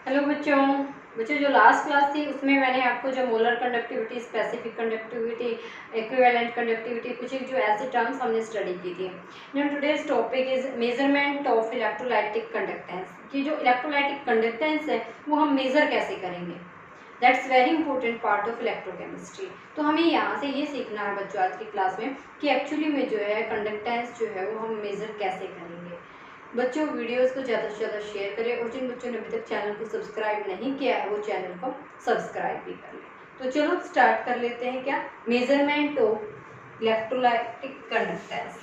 Hello बच्चों। जो last class थी उसमें मैंने आपको जो molar conductivity, specific conductivity, equivalent conductivity, कुछ एक जो ऐसे टर्म्स हमने स्टडी की थी। Now today's topic is measurement of electrolytic conductance. कि जो इलेक्ट्रोलाइटिक कंडक्टेंस है वो हम मेज़र कैसे करेंगे, that's very important part of electrochemistry. तो हमें यहाँ से ये सीखना है बच्चों आज की क्लास में कि एक्चुअली में जो है कंडक्टेंस जो है वो हम मेज़र कैसे करेंगे। बच्चों वीडियोस को ज़्यादा से ज़्यादा शेयर करें और जिन बच्चों ने अभी तक चैनल को सब्सक्राइब नहीं किया है वो चैनल को सब्सक्राइब भी कर लें। तो चलो स्टार्ट कर लेते हैं। क्या measurement of electrolytic conductance.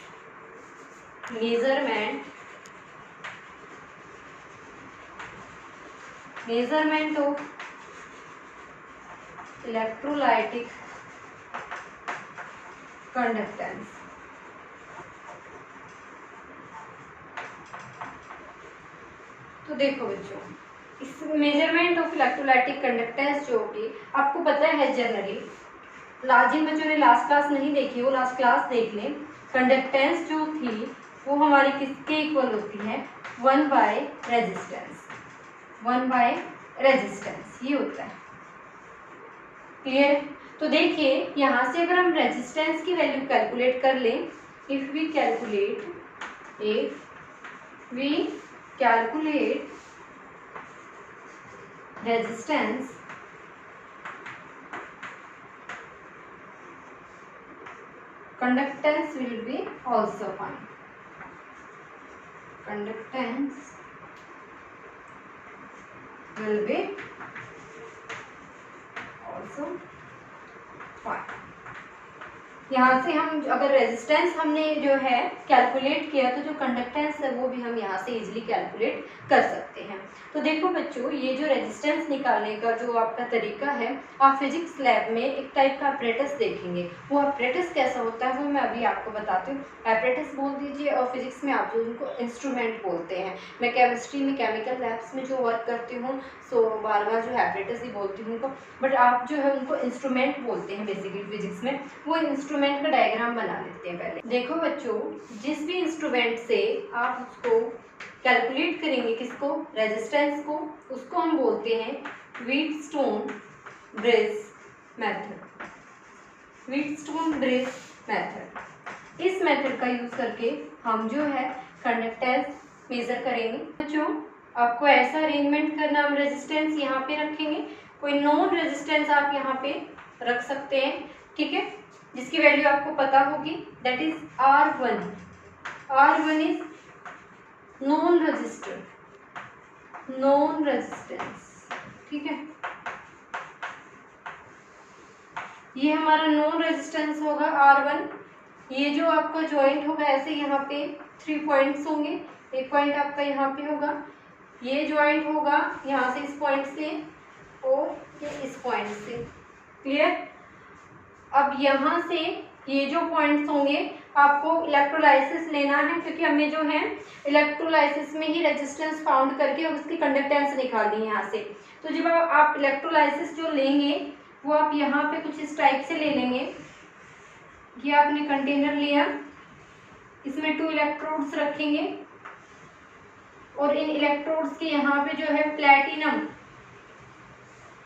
Measurement of electrolytic conductance. तो देखो बच्चों, इस मेजरमेंट ऑफ इलेक्ट्रोलाइटिक कंडक्टेंस जो कि आपको पता है जनरली, जिन बच्चों ने लास्ट क्लास नहीं देखी वो लास्ट क्लास देख लें। कंडक्टेंस जो थी वो हमारी किसके इक्वल होती है, 1 बाय रेजिस्टेंस। 1 बाय रेजिस्टेंस ये होता है। क्लियर? तो देखिए यहाँ से अगर हम रेजिस्टेंस की वैल्यू कैलकुलेट कर लें, if we calculate resistance, conductance will be also fine. Conductance will be also fine. यहाँ से हम अगर रेजिस्टेंस हमने जो है कैलकुलेट किया तो जो कंडक्टेंस है वो भी हम यहाँ से इजीली कैलकुलेट कर सकते हैं। तो देखो बच्चों, ये जो रेजिस्टेंस निकालने का जो आपका तरीका है, आप फिजिक्स लैब में एक टाइप का अपरेटस देखेंगे। वो अपरेटस कैसा होता है वो मैं अभी आपको बताती हूँ। अपरेटस बोल दीजिए और फिजिक्स में आप जो उनको इंस्ट्रूमेंट बोलते हैं। मैं केमिस्ट्री में केमिकल लैब्स में जो वर्क करती हूँ सो बार बार जो है अपरेटस ही बोलती हूँ उनको, बट आप जो है उनको इंस्ट्रूमेंट बोलते हैं बेसिकली फिजिक्स में। वो इंस्ट्रूमेंट का डायग्राम बना लेते हैं पहले। देखो बच्चों, जिस भी इंस्ट्रूमेंट से आप उसको कैलकुलेट करेंगे, किसको, रेजिस्टेंस को, उसको हम बोलते हैं Wheatstone bridge method. Wheatstone bridge method, इस मेथड का यूज करके हम जो है कंडक्टेंस मेजर करेंगे। बच्चों आपको ऐसा अरेंजमेंट करना, हम रेजिस्टेंस यहाँ पे रखेंगे, कोई नॉन रेजिस्टेंस आप यहाँ पे रख सकते हैं, ठीक है, जिसकी वैल्यू आपको पता होगी, that is R1। R1 is known resistor, known resistance, ठीक है। ये हमारा नॉन रेजिस्टेंस होगा R1। ये जो आपका जॉइंट होगा ऐसे यहाँ पे 3 पॉइंट्स होंगे, एक पॉइंट आपका यहाँ पे होगा, ये जॉइंट होगा यहाँ से इस पॉइंट से और ये इस पॉइंट से। क्लियर? अब यहाँ से ये जो पॉइंट्स होंगे आपको इलेक्ट्रोलाइसिस लेना है, क्योंकि हमें जो है इलेक्ट्रोलाइसिस में ही रेजिस्टेंस फाउंड करके और उसकी कंडक्टेंस निकालनी है यहाँ से। तो जब आप इलेक्ट्रोलाइसिस जो लेंगे वो आप यहाँ पे कुछ इस टाइप से ले लेंगे। ये आपने कंटेनर लिया, इसमें 2 इलेक्ट्रोड्स रखेंगे और इन इलेक्ट्रोड्स के यहाँ पे जो है प्लेटिनम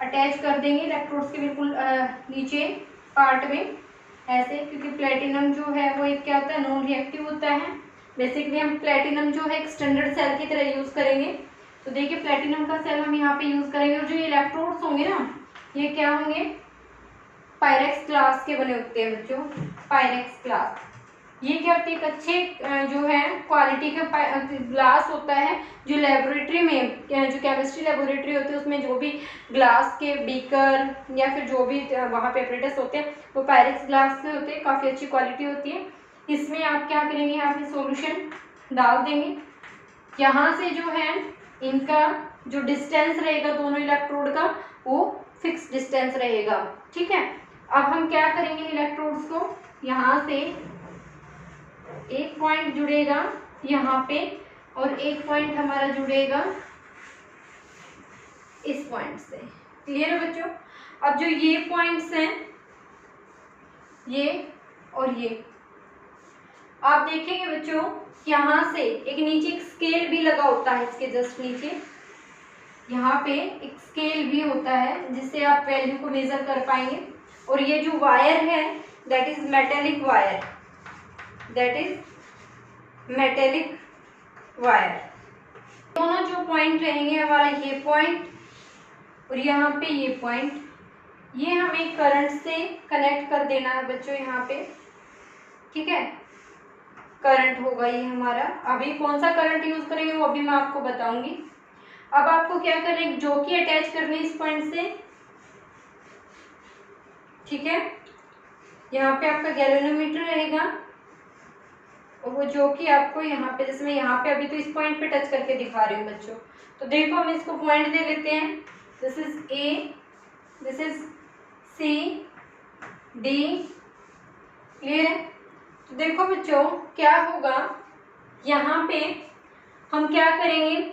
अटैच कर देंगे इलेक्ट्रोड्स के बिल्कुल नीचे पार्ट में ऐसे, क्योंकि प्लेटिनम जो है वो एक क्या होता है, नॉन रिएक्टिव होता है। बेसिकली हम प्लेटिनम जो है एक स्टैंडर्ड सेल की तरह यूज करेंगे। तो देखिए प्लेटिनम का सेल हम यहाँ पे यूज करेंगे और जो ये इलेक्ट्रोड्स होंगे ना ये क्या होंगे, पायरेक्स ग्लास के बने होते हैं बच्चों, पायरेक्स ग्लास। ये क्या होती है, एक अच्छे जो है क्वालिटी का ग्लास होता है, जो लेबोरेटरी में, जो केमिस्ट्री लेबोरेटरी होती है उसमें जो भी ग्लास के बीकर या फिर जो भी वहाँ पे अपरेटस होते हैं वो पायरेक्स ग्लास के होते हैं, काफ़ी अच्छी क्वालिटी होती है। इसमें आप क्या करेंगे, यहाँ पे सॉल्यूशन डाल देंगे। यहाँ से जो है इनका जो डिस्टेंस रहेगा दोनों इलेक्ट्रोड का वो फिक्स डिस्टेंस रहेगा, ठीक है। अब हम क्या करेंगे, इलेक्ट्रोड्स को यहाँ से एक पॉइंट जुड़ेगा यहाँ पे और एक पॉइंट हमारा जुड़ेगा इस पॉइंट से। क्लियर है बच्चों? अब जो ये पॉइंट्स हैं ये और ये, आप देखेंगे बच्चों यहाँ से एक नीचे एक स्केल भी लगा होता है, इसके जस्ट नीचे यहाँ पे एक स्केल भी होता है जिससे आप वैल्यू को मेजर कर पाएंगे। और ये जो वायर है that is metallic wire, that is metallic wire. दोनों जो पॉइंट रहेंगे हमारा ये पॉइंट और यहाँ पे ये पॉइंट, ये हमें करंट से कनेक्ट कर देना है बच्चों यहाँ पे, ठीक है। करंट होगा ये हमारा। अभी कौन सा करंट यूज करेंगे वो अभी मैं आपको बताऊंगी। अब आपको क्या करना है, जोकी अटैच करनी है इस पॉइंट से, ठीक है। यहाँ पे आपका गैल्वेनोमीटर रहेगा और वो जोकी आपको यहाँ पे, जैसे मैं यहाँ पे अभी तो इस पॉइंट पे टच करके दिखा रही हूँ बच्चों, तो देखो हम इसको पॉइंट दे लेते हैं। This is A, this is C, D, clear है। तो देखो बच्चों क्या होगा, यहाँ पे हम क्या करेंगे,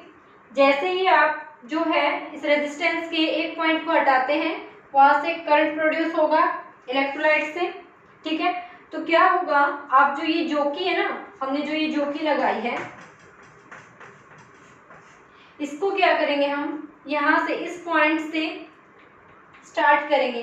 जैसे ही आप जो है इस रेजिस्टेंस के एक पॉइंट को हटाते हैं वहां से करंट प्रोड्यूस होगा इलेक्ट्रोलाइट से, ठीक है। तो क्या होगा, आप जो ये जोकी है ना, हमने जो ये जोकी लगाई है, इसको क्या करेंगे हम यहाँ से इस पॉइंट से स्टार्ट करेंगे,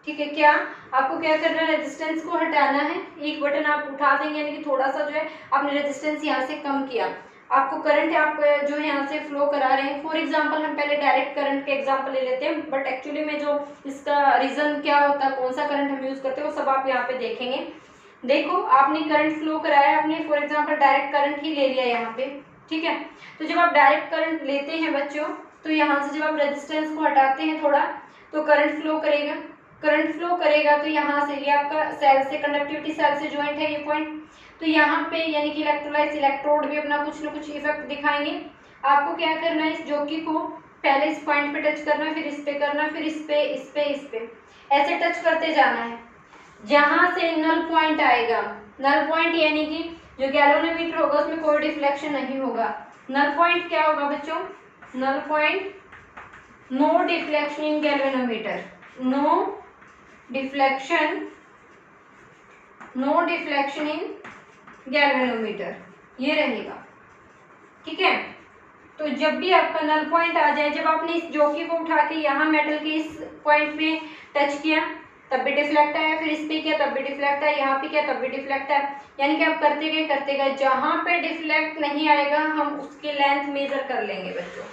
ठीक है। क्या आपको क्या करना है, रेजिस्टेंस को हटाना है, एक बटन आप उठा देंगे, यानी कि थोड़ा सा जो है आपने रेजिस्टेंस यहाँ से कम किया, आपको करंट आप जो है यहाँ से फ्लो करा रहे हैं। फॉर एग्जांपल हम पहले डायरेक्ट करंट के एग्जांपल ले लेते हैं, बट एक्चुअली में जो इसका रीजन क्या होता है, कौन सा करंट हम यूज करते हैं, वो सब आप यहाँ पे देखेंगे। देखो आपने करंट फ्लो कराया, आपने फॉर एग्जाम्पल डायरेक्ट करंट ही ले लिया यहाँ पे, ठीक है। तो जब आप डायरेक्ट करंट लेते हैं बच्चों, तो यहाँ से जब आप रेजिस्टेंस को हटाते हैं थोड़ा, तो करंट फ्लो करेगा। करंट फ्लो करेगा तो यहाँ से, ये आपका सेल से, कंडक्टिविटी सेल से ज्वाइंट है ये पॉइंट, तो यहाँ पे यानी कि इलेक्ट्रोलाइट इलेक्ट्रोड भी अपना कुछ ना कुछ इफेक्ट दिखाएंगे। आपको क्या करना है, इस जोकी को पहले इस पॉइंट पे टच करना है, फिर इस पे करना, फिर इस पे, इस पे, इस पे, ऐसे टच करते जाना है। जहां से नल पॉइंट आएगा, नल पॉइंट यानी कि जो गैल्वेनोमीटर होगा उसमें कोई डिफ्लेक्शन नहीं होगा। नल पॉइंट क्या होगा बच्चों, null point no deflection in galvanometer, no deflection, no deflection in galvanometer, ये रहेगा, ठीक है। तो जब भी आपका नल पॉइंट आ जाए, जब आपने इस जोकी को उठा के यहाँ मेटल के इस पॉइंट पे टच किया तब भी डिफ्लेक्ट आया, फिर इस पे किया तब भी डिफ्लेक्ट आया, यहाँ पे किया तब भी डिफ्लेक्ट आया, यानी कि आप करते गए, जहाँ पे डिफ्लेक्ट नहीं आएगा हम उसकी लेंथ मेजर कर लेंगे बच्चों,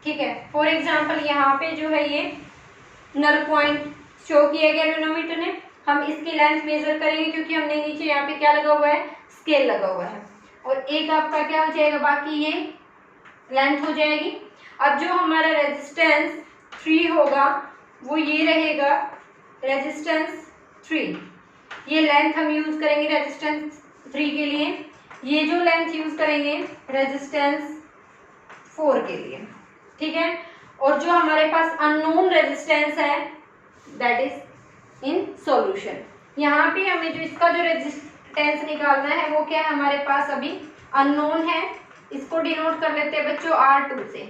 ठीक है। फॉर एग्जाम्पल यहाँ पे जो है ये नल पॉइंट शो किया गैल्वेनोमीटर ने, हम इसकी लेंथ मेजर करेंगे क्योंकि हमने नीचे यहाँ पे क्या लगा हुआ है, स्केल लगा हुआ है, और एक आपका क्या हो जाएगा, बाकी ये लेंथ हो जाएगी। अब जो हमारा रेजिस्टेंस 3 होगा वो ये रहेगा, रेजिस्टेंस 3, ये लेंथ हम यूज करेंगे रेजिस्टेंस 3 के लिए, ये जो लेंथ यूज करेंगे रेजिस्टेंस 4 के लिए, ठीक है। और जो हमारे पास अननोन रेजिस्टेंस है दैट इज इन सॉल्यूशन, यहाँ पे हमें जो इसका जो रेजिस्टेंस निकालना है वो क्या है, हमारे पास अभी अननोन है, इसको डिनोट कर लेते हैं बच्चों R2 से,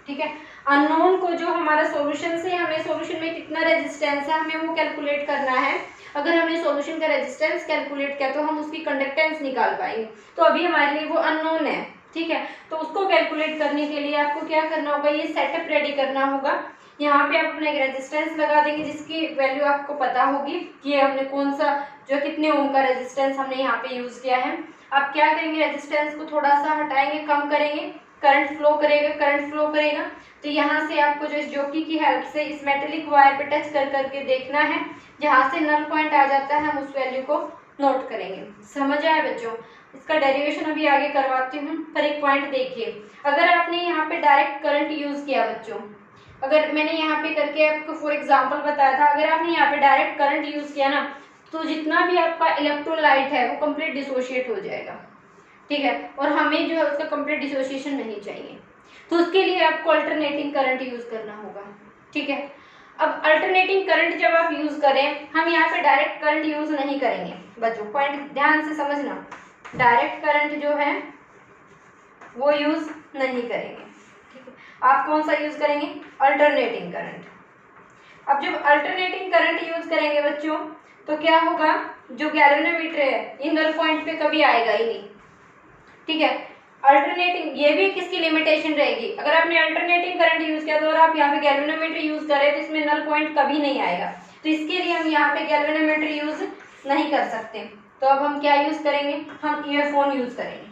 ठीक है। अननोन को जो हमारा सॉल्यूशन से, हमें सॉल्यूशन में कितना रेजिस्टेंस है हमें वो कैलकुलेट करना है। अगर हमने सॉल्यूशन का रेजिस्टेंस कैलकुलेट किया तो हम उसकी कंडक्टेंस निकाल पाएंगे, तो अभी हमारे लिए वो अननोन है, ठीक है। तो उसको कैलकुलेट करने के लिए आपको क्या करना होगा, ये सेटअप रेडी करना होगा। यहाँ पे आप अपना एक रेजिस्टेंस लगा देंगे जिसकी वैल्यू आपको पता होगी कि हमने कौन सा, जो कितने ओम का रेजिस्टेंस हमने यहाँ पे यूज किया है। आप क्या करेंगे, रेजिस्टेंस को थोड़ा सा हटाएंगे, कम करेंगे, करंट फ्लो करेगा, करंट फ्लो करेगा, तो यहाँ से आपको जो इस जोकी की हेल्प से इस मेटेलिक वायर पे टच कर करके देखना है, जहाँ से नल पॉइंट आ जाता है हम उस वैल्यू को नोट करेंगे। समझ आया बच्चों, इसका डेरिवेशन अभी आगे करवाती हूँ, पर एक पॉइंट देखिए, अगर आपने यहाँ पे डायरेक्ट करंट यूज किया बच्चों, अगर मैंने यहाँ पे करके आपको फॉर एग्जांपल बताया था, अगर आपने यहाँ पे डायरेक्ट करंट यूज किया ना, तो जितना भी आपका इलेक्ट्रोलाइट है वो कंप्लीट डिसोशिएट हो जाएगा, ठीक है। और हमें जो है उसका कंप्लीट डिसोशिएशन नहीं चाहिए, तो उसके लिए आपको अल्टरनेटिंग करंट यूज करना होगा, ठीक है। अब अल्टरनेटिंग करंट जब आप यूज करें, हम यहाँ पे डायरेक्ट करंट यूज नहीं करेंगे बच्चों, पॉइंट ध्यान से समझना, डायरेक्ट करंट जो है वो यूज नहीं करेंगे, ठीक है। आप कौन सा यूज करेंगे, अल्टरनेटिंग करंट। अब जब अल्टरनेटिंग करंट यूज करेंगे बच्चों, तो क्या होगा, जो गैल्वेनोमीटर है इन नल पॉइंट पे कभी आएगा ही नहीं, ठीक है। अल्टरनेटिंग, ये भी किसकी लिमिटेशन रहेगी, अगर आपने अल्टरनेटिंग करंट यूज किया तो और आप यहाँ पे गैल्वेनोमीटर यूज करें तो इसमें नल पॉइंट कभी नहीं आएगा, तो इसके लिए हम यहाँ पे गैल्वेनोमीटर यूज नहीं कर सकते। तो अब हम क्या यूज करेंगे, हम ईयरफोन यूज करेंगे,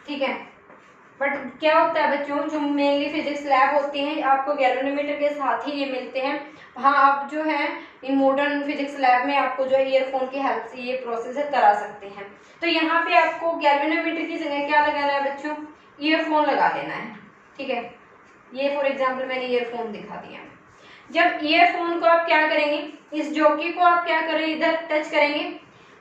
ठीक है। बट क्या होता है बच्चों, जो मेनली फिजिक्स लैब होती हैं आपको गैल्वेनोमीटर के साथ ही ये मिलते हैं। हाँ, आप जो है इन मॉडर्न फिजिक्स लैब में आपको जो है ईयरफोन की हेल्प से ये प्रोसेस करा सकते हैं। तो यहाँ पे आपको गैल्वेनोमीटर की जगह क्या लगाना है बच्चों, ईयरफोन लगा लेना है, ठीक है। ये फॉर एग्जाम्पल मैंने ईयरफोन दिखा दिया। जब ईयरफोन को आप क्या करेंगे, इस जॉकी को आप क्या करें, इधर टच करेंगे,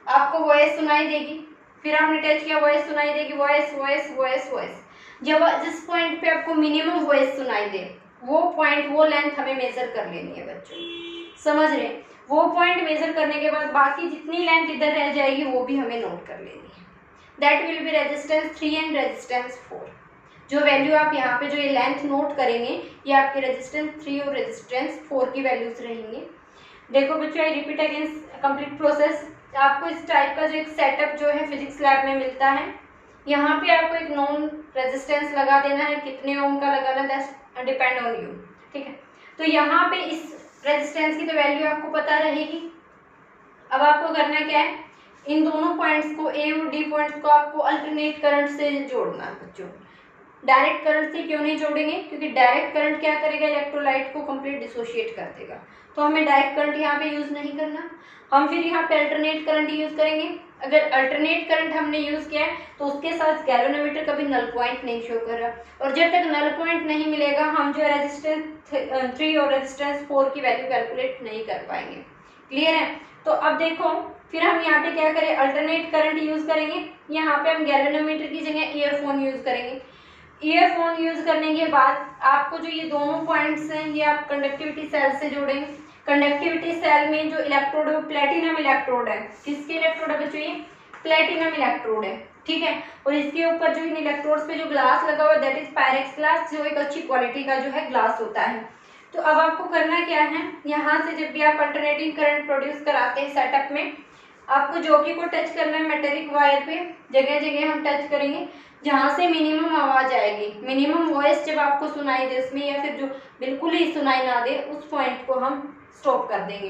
आपको वॉइस सुनाई देगी, फिर आपने टच किया वॉइस सुनाई देगी, वॉइस वॉइस वॉइस वॉइस। जब जिस पॉइंट पे आपको मिनिमम वॉइस सुनाई दे वो पॉइंट, वो लेंथ हमें मेजर कर लेनी है बच्चों, समझ रहे हैं। वो पॉइंट मेजर करने के बाद बाकी जितनी लेंथ इधर रह जाएगी वो भी हमें नोट कर लेनी है। That will be resistance 3 and resistance 4। जो वैल्यू आप यहाँ पे जो ये लेंथ नोट करेंगे ये आपके रेजिस्टेंस 3 और रेजिस्टेंस 4 की वैल्यूज रहेंगी। देखो बच्चों, I repeat again complete process. आपको इस टाइप का जो एक सेटअप जो है फिजिक्स लैब में मिलता है। यहाँ पे आपको एक नॉन रेजिस्टेंस लगा देना है, कितने ओम का लगाना दैट्स डिपेंड ऑन यू, ठीक है। तो यहाँ पे इस रेजिस्टेंस की तो वैल्यू आपको पता रहेगी। अब आपको करना क्या है, इन दोनों पॉइंट्स को, ए और डी पॉइंट्स को आपको अल्टरनेट करंट से जोड़ना है बच्चों। डायरेक्ट करंट से क्यों नहीं जोड़ेंगे, क्योंकि डायरेक्ट करंट क्या करेगा, इलेक्ट्रोलाइट को कंप्लीट डिसोशिएट कर देगा, तो हमें डायरेक्ट करंट यहाँ पे यूज नहीं करना। हम फिर यहाँ पे अल्टरनेट करंट यूज करेंगे। अगर अल्टरनेट करंट हमने यूज किया है तो उसके साथ गैल्वेनोमीटर कभी नल पॉइंट नहीं शो कर रहा, और जब तक नल पॉइंट नहीं मिलेगा हम जो रेजिस्टेंस 3 और रेजिस्टेंस 4 की वैल्यू कैलकुलेट नहीं कर पाएंगे। क्लियर है। तो अब देखो फिर हम यहाँ पे क्या करें, अल्टरनेट करंट यूज करेंगे। यहाँ पे हम गैल्वेनोमीटर की जगह ईयरफोन यूज करेंगे। ईयरफोन यूज करने के बाद आपको जो ये दोनों पॉइंट्स हैं ये आप कंडक्टिविटी सेल से जोड़ेंगे। कंडक्टिविटी सेल में जो इलेक्ट्रोड है प्लेटिनम इलेक्ट्रोड है। किसके इलेक्ट्रोड है बच्चों, ये प्लेटिनम इलेक्ट्रोड है, ठीक है। और इसके ऊपर जो इन इलेक्ट्रोड्स पे जो ग्लास लगा हुआ है दैट इज पायरेक्स ग्लास, जो एक अच्छी क्वालिटी का जो है ग्लास होता है। तो अब आपको करना क्या है, यहाँ से जब भी आप अल्टरनेटिंग करंट प्रोड्यूस कराते हैं सेटअप में, आपको जॉकी को टच करना है मेटेलिक वायर पे, जगह जगह हम टच करेंगे जहाँ से मिनिमम आवाज आएगी, मिनिमम वॉइस जब आपको सुनाई दे उसमें, या फिर जो बिल्कुल ही सुनाई ना दे उस पॉइंट को हम स्टॉप कर देंगे,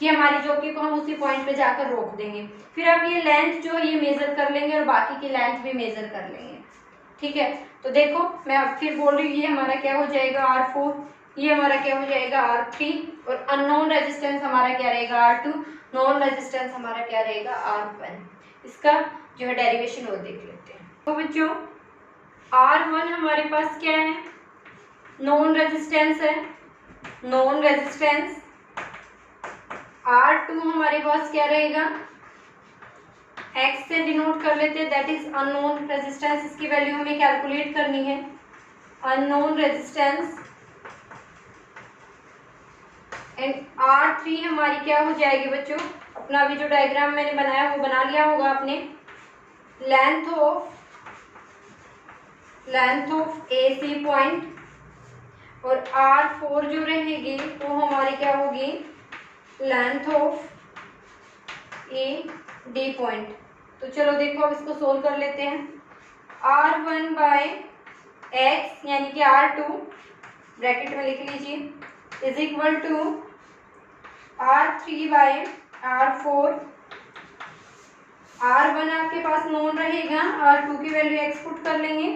कि हमारी जॉकी को हम उसी पॉइंट पे जाकर रोक देंगे। फिर आप ये लेंथ जो है ये मेजर कर लेंगे और बाकी की लेंथ भी मेजर कर लेंगे, ठीक है। तो देखो मैं अब फिर बोल रही हूँ, ये हमारा क्या हो जाएगा R4, ये हमारा क्या हो जाएगा R3, और अननोन रेजिस्टेंस हमारा क्या रहेगा R2, नॉन रेजिस्टेंस हमारा क्या रहेगा R1। इसका जो है डेरिवेशन और देख लेते हैं। तो बच्चों R1 हमारे पास क्या है, नॉन रेजिस्टेंस है, नॉन रेजिस्टेंस। R2 हमारे पास क्या रहेगा, X से डिनोट कर लेते हैं, दैट इज अननोन रेजिस्टेंस। इसकी वैल्यू हमें कैलकुलेट करनी है, अननोन रेजिस्टेंस। एंड R3 हमारी क्या हो जाएगी बच्चों, अपना अभी जो डायग्राम मैंने बनाया वो बना लिया होगा आपने, लेंथ ऑफ AC पॉइंट, और R4 जो रहेगी वो हमारी क्या होगी, लेंथ ऑफ AD पॉइंट। तो चलो देखो अब इसको सोल्व कर लेते हैं। R1 बाय X यानी कि R2 ब्रैकेट में लिख लीजिए is equal to R3 bye R4। R1 आपके पास नोन रहेगा, R2 की वैल्यू X पुट कर लेंगे,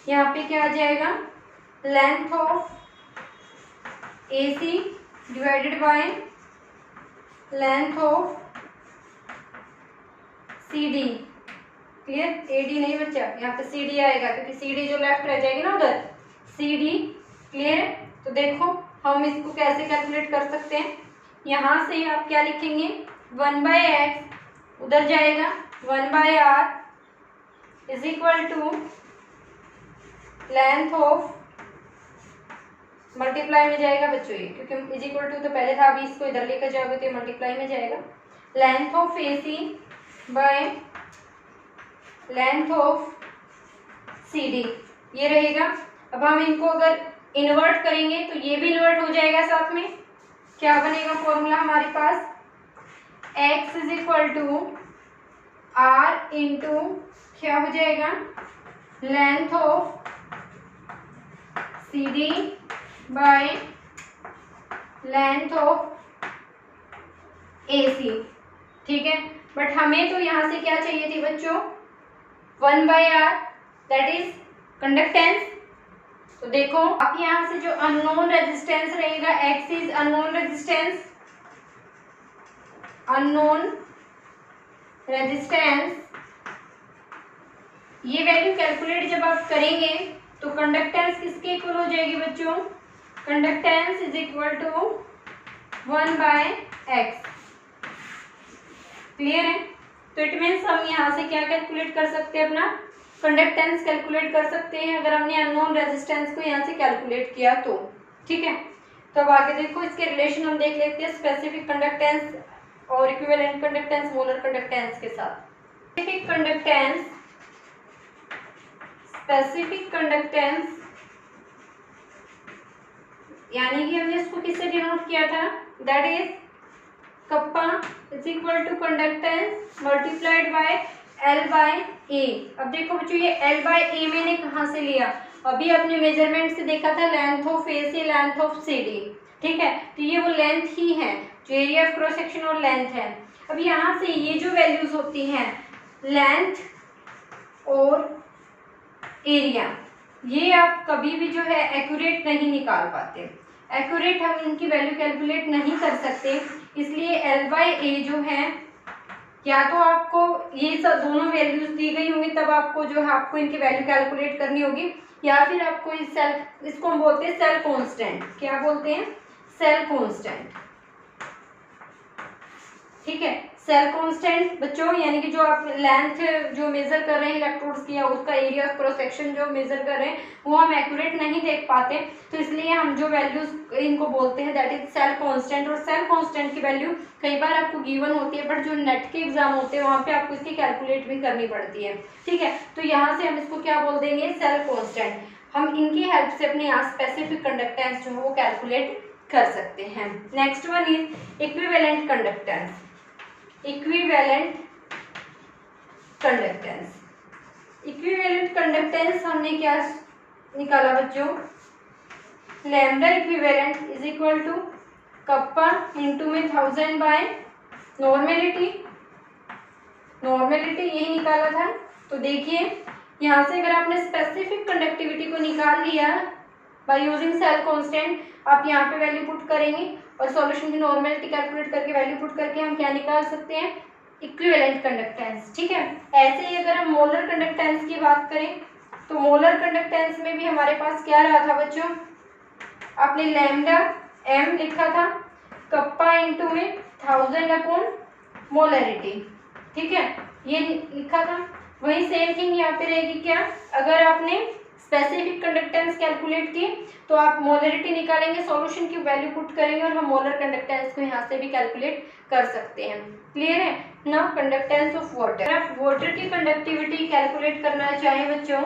यहाँ पे क्या आ जाएगा, length of AC divided by length of CD। Clear, AD नहीं बच्चा, यहाँ पे CD आएगा क्योंकि CD जो लेफ्ट रह जाएगी ना उधर, CD। क्लियर है। तो देखो हम इसको कैसे कैलकुलेट कर सकते हैं, यहाँ से आप क्या लिखेंगे, 1/x उधर जाएगा, 1/r is equal to length of, multiply में जाएगा बच्चों ये, क्योंकि इज इक्वल टू तो पहले था, अभी इसको इधर लेकर जाओगे तो मल्टीप्लाई में जाएगा, length of AC bye length of CD ये रहेगा। अब हम इनको अगर इन्वर्ट करेंगे तो ये भी इन्वर्ट हो जाएगा साथ में, क्या बनेगा फॉर्मूला हमारे पास, x is equal to R into क्या हो जाएगा, length of CD by length of AC, ठीक है। बट हमें तो यहाँ से क्या चाहिए थी बच्चों, 1/r, दैट इज कंडक्टेंस। तो देखो आप यहाँ से जो अननोन रेजिस्टेंस रहेगा, x is unknown resistance, unknown resistance, ये वैल्यू कैलकुलेट जब आप करेंगे तो कंडक्टेंस किसके इक्वल हो जाएगी बच्चों, conductance is equal to 1/x। Clear है। तो इट मीन्स हम यहाँ से क्या कैलकुलेट कर सकते हैं, अपना कंडक्टेंस कैलकुलेट कर सकते हैं अगर हमने अननोन रेजिस्टेंस को यहाँ से कैलकुलेट किया तो, ठीक है। तो अब आगे देखो इसके रिलेशन हम देख लेते हैं स्पेसिफिक कंडक्टेंस और इक्विवेलेंट कंडक्टेंस मोलर कंडक्टेंस के साथ। स्पेसिफिक कंडक्टेंस, स्पेसिफिक कंडक्टेंस यानी कि हमने इसको किससे डिनोट किया था, that is kappa is equal to conductance multiplied by L/A। अब देखो बच्चों ये L/A मैंने कहाँ से लिया, अभी अपने मेजरमेंट से देखा था लेंथ ऑफ A से लेंथ ऑफ CD, ठीक है। तो ये वो लेंथ ही है जो एरिया ऑफ क्रॉस सेक्शन और लेंथ है। अब यहाँ से ये जो वैल्यूज होती हैं लेंथ और एरिया, ये आप कभी भी जो है एक्यूरेट नहीं निकाल पाते, एक्यूरेट हम इनकी वैल्यू कैलकुलेट नहीं कर सकते। इसलिए L/A जो है, या तो आपको ये सब दोनों वैल्यूज दी गई होंगी तब आपको जो है आपको इनकी वैल्यू कैलकुलेट करनी होगी, या फिर आपको इस सेल, इसको हम बोलते हैं सेल कांस्टेंट, क्या बोलते हैं, सेल कांस्टेंट, ठीक है। सेल कांस्टेंट बच्चों यानी कि जो आप लेंथ जो मेजर कर रहे हैं इलेक्ट्रोड्स की या उसका एरिया ऑफ क्रॉस सेक्शन जो मेजर कर रहे हैं वो हम एक्यूरेट नहीं देख पाते, तो इसलिए हम जो वैल्यूज इनको बोलते हैं दैट इज सेल कांस्टेंट। और सेल कांस्टेंट की वैल्यू कई बार आपको गिवन होती है, बट जो नेट के एग्जाम होते हैं वहाँ पे आपको इसकी कैलकुलेट भी करनी पड़ती है, ठीक है। तो यहाँ से हम इसको क्या बोल देंगे, सेल कांस्टेंट। हम इनकी हेल्प से अपने यहाँ स्पेसिफिक कंडक्टेंस जो है वो कैलकुलेट कर सकते हैं। Next one is equivalent conductance, equivalent conductance. Equivalent conductance हमने क्या निकाला बच्चों, lambda equivalent is equal to kappa into में 1000 बाय नॉर्मेलिटी, नॉर्मेलिटी यही निकाला था। तो देखिए यहाँ से अगर आपने स्पेसिफिक कंडक्टिविटी को निकाल लिया बाय यूजिंग सेल कांस्टेंट, आप यहाँ पे वैल्यू पुट करेंगे और सॉल्यूशन की नॉर्मेलिटी कैलकुलेट करके वैल्यू पुट करके हम क्या निकाल सकते हैं, इक्विवेलेंट कंडक्टेंस, ठीक है। ऐसे ही अगर हम मोलर कंडक्टेंस की बात करें तो मोलर कंडक्टेंस में भी हमारे पास क्या रहा था बच्चों, आपने लैम्डा m लिखा था, कप्पा इंटू में 1000 अपॉन मोलरिटी, ठीक है, ये लिखा था। वही सेम थिंग यहाँ पे रहेगी क्या, अगर आपने स्पेसिफिक कंडक्टेंस कैलकुलेट की तो आप मोलरिटी निकालेंगे, सॉल्यूशन की वैल्यू पुट करेंगे और हम मोलर कंडक्टेंस को यहाँ से भी कैलकुलेट कर सकते हैं। क्लियर है ना। कंडक्टेंस ऑफ वाटर, आप वाटर की कंडक्टिविटी कैलकुलेट करना चाहें बच्चों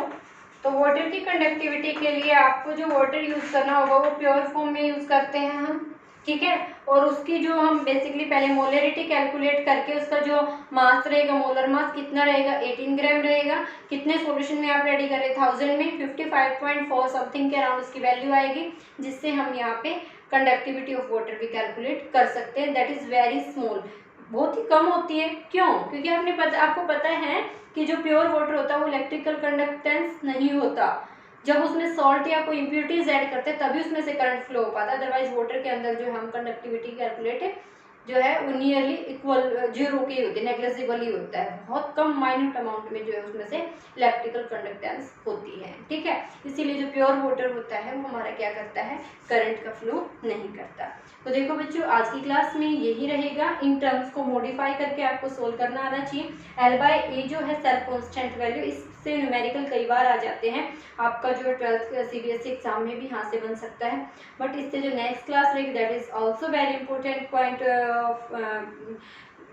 तो वाटर की कंडक्टिविटी के लिए आपको जो वाटर यूज करना होगा वो प्योर फॉर्म में यूज करते हैं हम, ठीक है। और उसकी जो हम बेसिकली पहले मोलरिटी कैलकुलेट करके उसका जो मास रहेगा, मोलर मास कितना रहेगा, 18 ग्राम रहेगा। कितने सॉल्यूशन में आप रेडी कर रहे हैं, 1000 में 55.4 समथिंग के अराउंड उसकी वैल्यू आएगी, जिससे हम यहाँ पे कंडक्टिविटी ऑफ वाटर भी कैलकुलेट कर सकते हैं। दैट इज वेरी स्मॉल, बहुत ही कम होती है। क्यों, क्योंकि आपको पता है कि जो प्योर वाटर होता है वो इलेक्ट्रिकल कंडक्टेंस नहीं होता, जब उसमें सॉल्ट या कोई इंप्योरिटीज ऐड करते हैं तभी उसमें से करंट फ्लो हो पाता है। अदरवाइज वाटर के अंदर जो हम कंडक्टिविटी कैलकुलेट जो है वो नियरली इक्वल जीरो के होती है, नेग्लिजिबल ही होता है, बहुत कम माइन्यूट अमाउंट में जो है उसमें से इलेक्ट्रिकल कंडक्टेंस होती है, ठीक है। इसीलिए जो प्योर वाटर होता है वो हमारा क्या करता है, करंट का फ्लो नहीं करता। तो देखो बच्चों आज की क्लास में यही रहेगा, इन टर्म्स को मॉडिफाई करके आपको सोल्व करना आना चाहिए। L/A जो है सेल कांस्टेंट वैल्यू, इससे न्यूमेरिकल कई बार आ जाते हैं, आपका जो 12th CBSE एग्जाम में भी यहाँ से बन सकता है। बट इससे जो नेक्स्ट क्लास रहेगी that is also very important point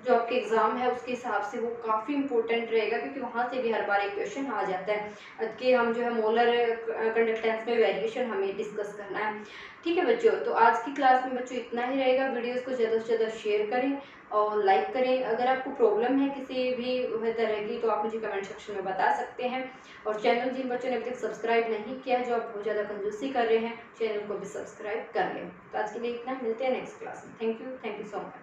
जो आपके एग्ज़ाम है उसके हिसाब से वो काफ़ी इंपॉर्टेंट रहेगा, क्योंकि वहाँ से भी हर बार एक क्वेश्चन आ जाता है कि हम जो है मोलर कंडक्टेंस में वेरिएशन हमें डिस्कस करना है। ठीक है बच्चों, तो आज की क्लास में बच्चों इतना ही रहेगा। वीडियोस को ज़्यादा से ज़्यादा शेयर करें और लाइक करें। अगर आपको प्रॉब्लम है किसी भी तरह की तो आप मुझे कमेंट सेक्शन में बता सकते हैं। और चैनल जिन बच्चों ने अभी तक सब्सक्राइब नहीं किया है, जो आप बहुत ज़्यादा कंजूसी कर रहे हैं, चैनल को भी सब्सक्राइब कर लें। तो आज के लिए इतना, मिलते हैं नेक्स्ट क्लास में। Thank you so much.